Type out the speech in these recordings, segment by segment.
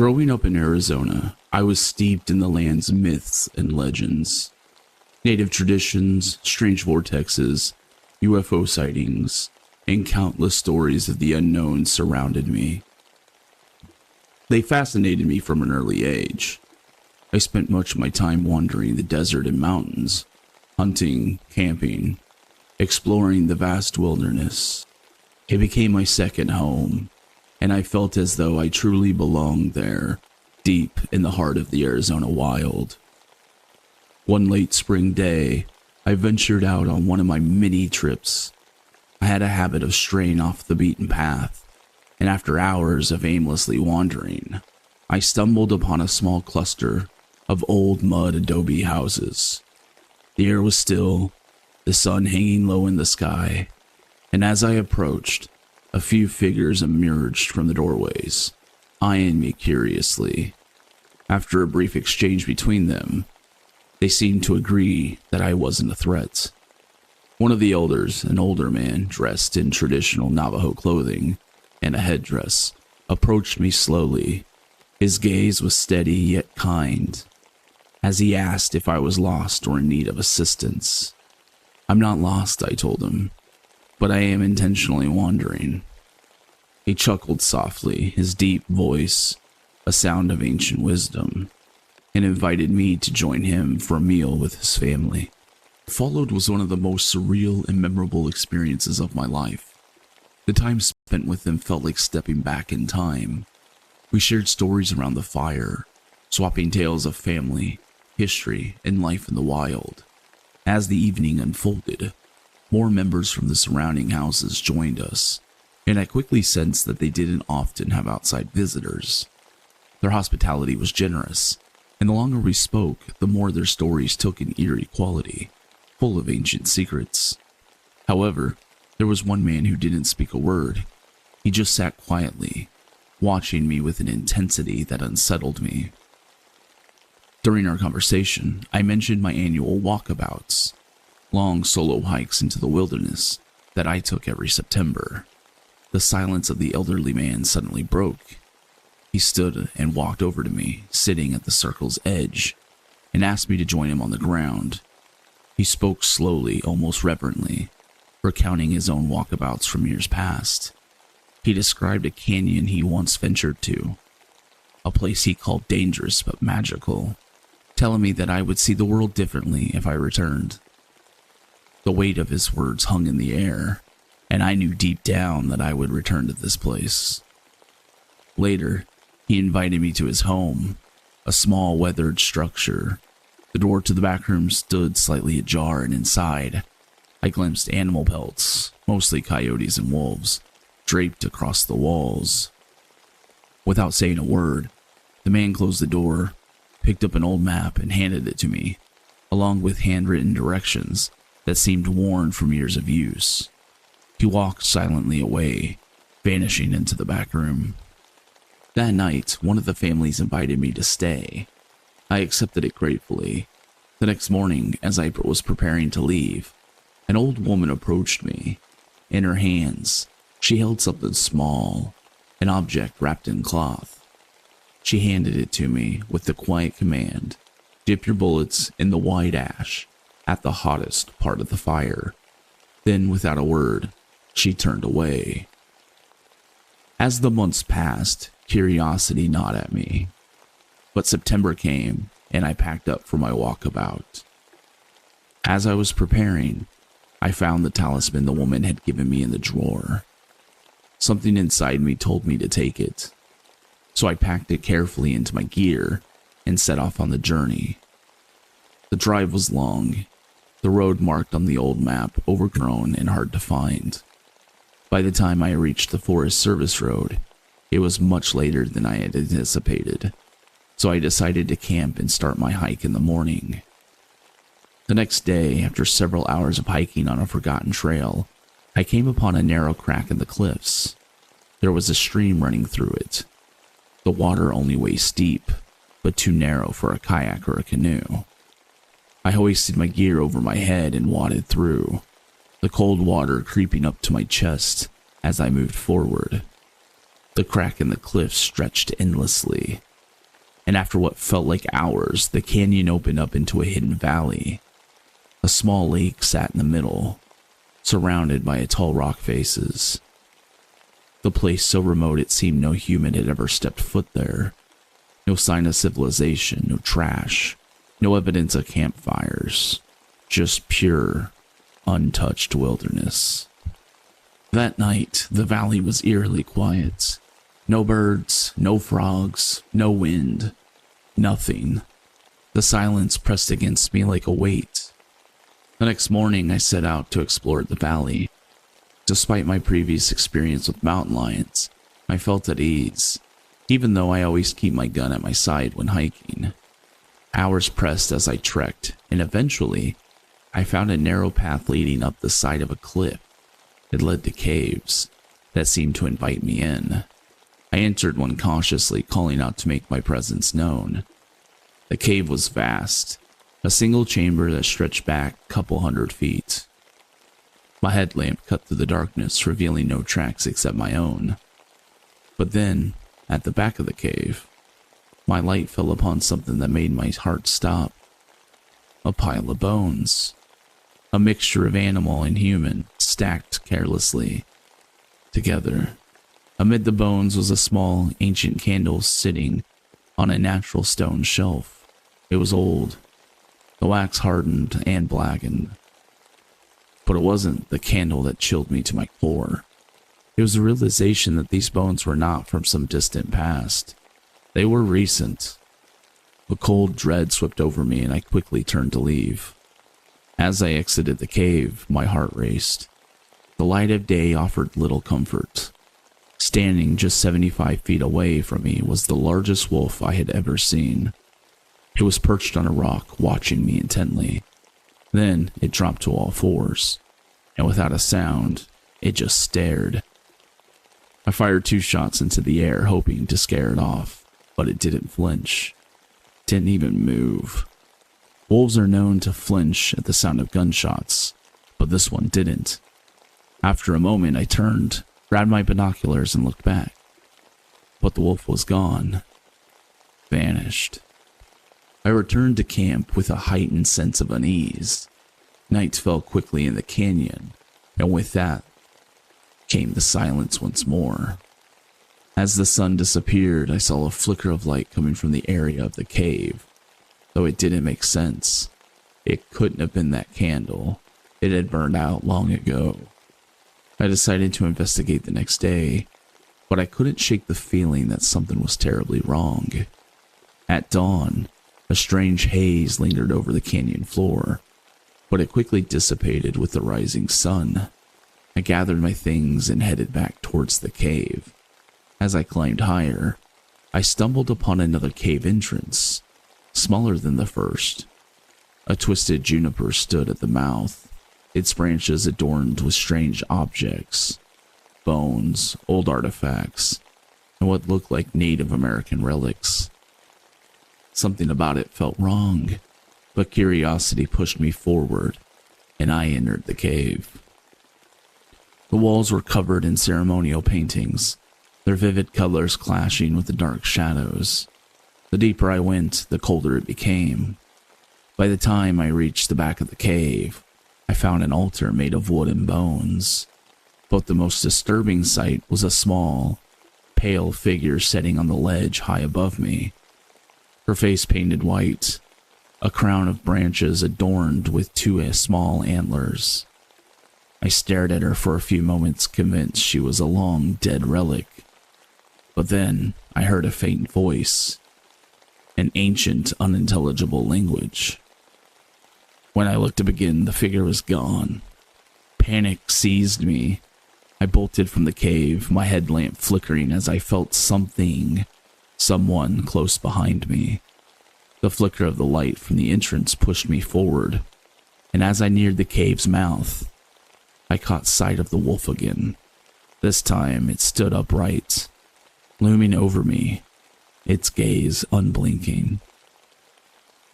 Growing up in Arizona, I was steeped in the land's myths and legends. Native traditions, strange vortexes, UFO sightings, and countless stories of the unknown surrounded me. They fascinated me from an early age. I spent much of my time wandering the desert and mountains, hunting, camping, exploring the vast wilderness. It became my second home, and I felt as though I truly belonged there, deep in the heart of the Arizona wild. One late spring day, I ventured out on one of my many trips. I had a habit of straying off the beaten path, and after hours of aimlessly wandering, I stumbled upon a small cluster of old mud adobe houses. The air was still, the sun hanging low in the sky, and as I approached, a few figures emerged from the doorways, eyeing me curiously. After a brief exchange between them, they seemed to agree that I wasn't a threat. One of the elders, an older man dressed in traditional Navajo clothing and a headdress, approached me slowly. His gaze was steady yet kind, as he asked if I was lost or in need of assistance. "I'm not lost," I told him, "but I am intentionally wandering." He chuckled softly, his deep voice a sound of ancient wisdom, and invited me to join him for a meal with his family. What followed was one of the most surreal and memorable experiences of my life. The time spent with him felt like stepping back in time. We shared stories around the fire, swapping tales of family, history, and life in the wild. As the evening unfolded, more members from the surrounding houses joined us, and I quickly sensed that they didn't often have outside visitors. Their hospitality was generous, and the longer we spoke, the more their stories took an eerie quality, full of ancient secrets. However, there was one man who didn't speak a word. He just sat quietly, watching me with an intensity that unsettled me. During our conversation, I mentioned my annual walkabouts, long solo hikes into the wilderness that I took every September. The silence of the elderly man suddenly broke. He stood and walked over to me, sitting at the circle's edge, and asked me to join him on the ground. He spoke slowly, almost reverently, recounting his own walkabouts from years past. He described a canyon he once ventured to, a place he called dangerous but magical, telling me that I would see the world differently if I returned. The weight of his words hung in the air, and I knew deep down that I would return to this place. Later, he invited me to his home, a small weathered structure. The door to the back room stood slightly ajar, and inside, I glimpsed animal pelts, mostly coyotes and wolves, draped across the walls. Without saying a word, the man closed the door, picked up an old map, and handed it to me, along with handwritten directions that seemed worn from years of use. He walked silently away, vanishing into the back room. That night, one of the families invited me to stay. I accepted it gratefully. The next morning, as I was preparing to leave, an old woman approached me. In her hands, she held something small, an object wrapped in cloth. She handed it to me with the quiet command, "Dip your bullets in the white ash at the hottest part of the fire." Then, without a word, she turned away. As the months passed, curiosity gnawed at me. But September came, and I packed up for my walkabout. As I was preparing, I found the talisman the woman had given me in the drawer. Something inside me told me to take it, so I packed it carefully into my gear and set off on the journey. The drive was long, the road marked on the old map overgrown and hard to find. By the time I reached the Forest Service Road, it was much later than I had anticipated, so I decided to camp and start my hike in the morning. The next day, after several hours of hiking on a forgotten trail, I came upon a narrow crack in the cliffs. There was a stream running through it, the water only waist deep, but too narrow for a kayak or a canoe. I hoisted my gear over my head and waded through, the cold water creeping up to my chest as I moved forward. The crack in the cliff stretched endlessly, and after what felt like hours, the canyon opened up into a hidden valley. A small lake sat in the middle, surrounded by tall rock faces. The place so remote it seemed no human had ever stepped foot there. No sign of civilization, no trash, no evidence of campfires, just pure, untouched wilderness. That night, the valley was eerily quiet. No birds, no frogs, no wind, nothing. The silence pressed against me like a weight. The next morning, I set out to explore the valley. Despite my previous experience with mountain lions, I felt at ease, even though I always keep my gun at my side when hiking. Hours pressed as I trekked, and eventually, I found a narrow path leading up the side of a cliff. It led to caves that seemed to invite me in. I entered one cautiously, calling out to make my presence known. The cave was vast, a single chamber that stretched back a couple 100 feet. My headlamp cut through the darkness, revealing no tracks except my own. But then, at the back of the cave, my light fell upon something that made my heart stop. A pile of bones. A mixture of animal and human, stacked carelessly together. Amid the bones was a small, ancient candle sitting on a natural stone shelf. It was old, the wax hardened and blackened. But it wasn't the candle that chilled me to my core. It was the realization that these bones were not from some distant past. They were recent. A cold dread swept over me, and I quickly turned to leave. As I exited the cave, my heart raced. The light of day offered little comfort. Standing just 75 feet away from me was the largest wolf I had ever seen. It was perched on a rock, watching me intently. Then it dropped to all fours, and without a sound, it just stared. I fired 2 shots into the air, hoping to scare it off, but it didn't flinch. Didn't even move. Wolves are known to flinch at the sound of gunshots, but this one didn't. After a moment, I turned, grabbed my binoculars, and looked back. But the wolf was gone. Vanished. I returned to camp with a heightened sense of unease. Night fell quickly in the canyon, and with that came the silence once more. As the sun disappeared, I saw a flicker of light coming from the area of the cave. Though it didn't make sense. It couldn't have been that candle. It had burned out long ago. I decided to investigate the next day, but I couldn't shake the feeling that something was terribly wrong. At dawn, a strange haze lingered over the canyon floor, but it quickly dissipated with the rising sun. I gathered my things and headed back towards the cave. As I climbed higher, I stumbled upon another cave entrance, smaller than the first. A twisted juniper stood at the mouth, its branches adorned with strange objects, bones, old artifacts, and what looked like Native American relics. Something about it felt wrong, but curiosity pushed me forward, and I entered the cave. The walls were covered in ceremonial paintings, their vivid colors clashing with the dark shadows. The deeper I went, the colder it became. By the time I reached the back of the cave, I found an altar made of wood and bones. But the most disturbing sight was a small, pale figure sitting on the ledge high above me. Her face painted white, a crown of branches adorned with 2 small antlers. I stared at her for a few moments, convinced she was a long dead relic. But then I heard a faint voice. An ancient, unintelligible language. When I looked up again, the figure was gone. Panic seized me. I bolted from the cave, my headlamp flickering as I felt someone close behind me. The flicker of the light from the entrance pushed me forward, and as I neared the cave's mouth, I caught sight of the wolf again. This time it stood upright, looming over me, its gaze unblinking.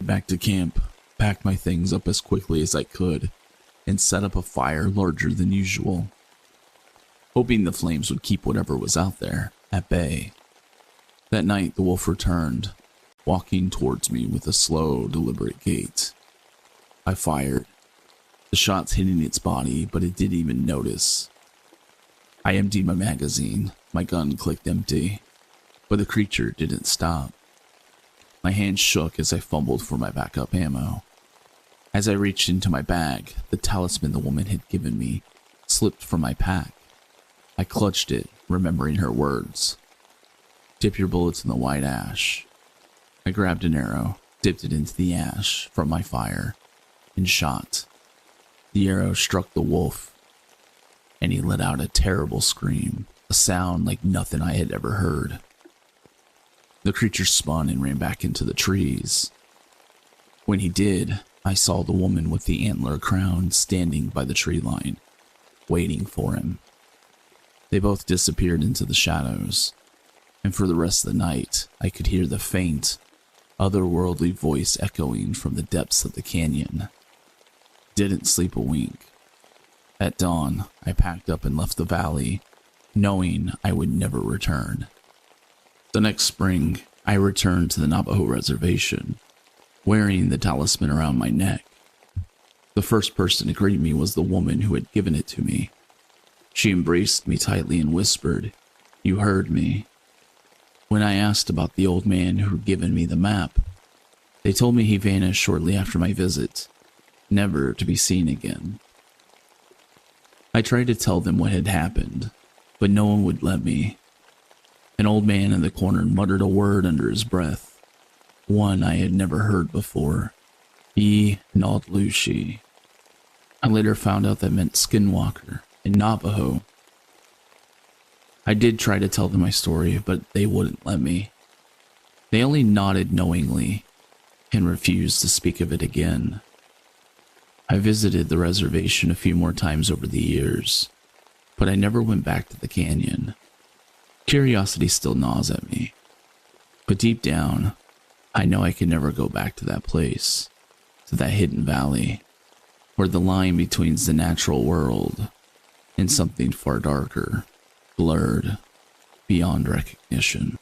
Back to camp, packed my things up as quickly as I could, and set up a fire larger than usual, hoping the flames would keep whatever was out there at bay. That night the wolf returned, walking towards me with a slow, deliberate gait. I fired, the shots hitting its body, but it didn't even notice. I emptied my magazine, my gun clicked empty, but the creature didn't stop. My hand shook as I fumbled for my backup ammo. As I reached into my bag, the talisman the woman had given me slipped from my pack. I clutched it, remembering her words. Dip your bullets in the white ash. I grabbed an arrow, dipped it into the ash from my fire, and shot. The arrow struck the wolf, and he let out a terrible scream, a sound like nothing I had ever heard. The creature spun and ran back into the trees. When he did, I saw the woman with the antler crown standing by the tree line, waiting for him. They both disappeared into the shadows, and for the rest of the night, I could hear the faint, otherworldly voice echoing from the depths of the canyon. Didn't sleep a wink. At dawn, I packed up and left the valley, knowing I would never return. The next spring, I returned to the Navajo reservation, wearing the talisman around my neck. The first person to greet me was the woman who had given it to me. She embraced me tightly and whispered, "You heard me." When I asked about the old man who had given me the map, they told me he vanished shortly after my visit, never to be seen again. I tried to tell them what had happened, but no one would let me. An old man in the corner muttered a word under his breath, one I had never heard before, untouched. I later found out that meant skinwalker in Navajo. I did try to tell them my story, but they wouldn't let me. They only nodded knowingly and refused to speak of it again. I visited the reservation a few more times over the years, but I never went back to the canyon. Curiosity still gnaws at me, but deep down, I know I can never go back to that place, to that hidden valley, where the line between the natural world and something far darker blurred beyond recognition.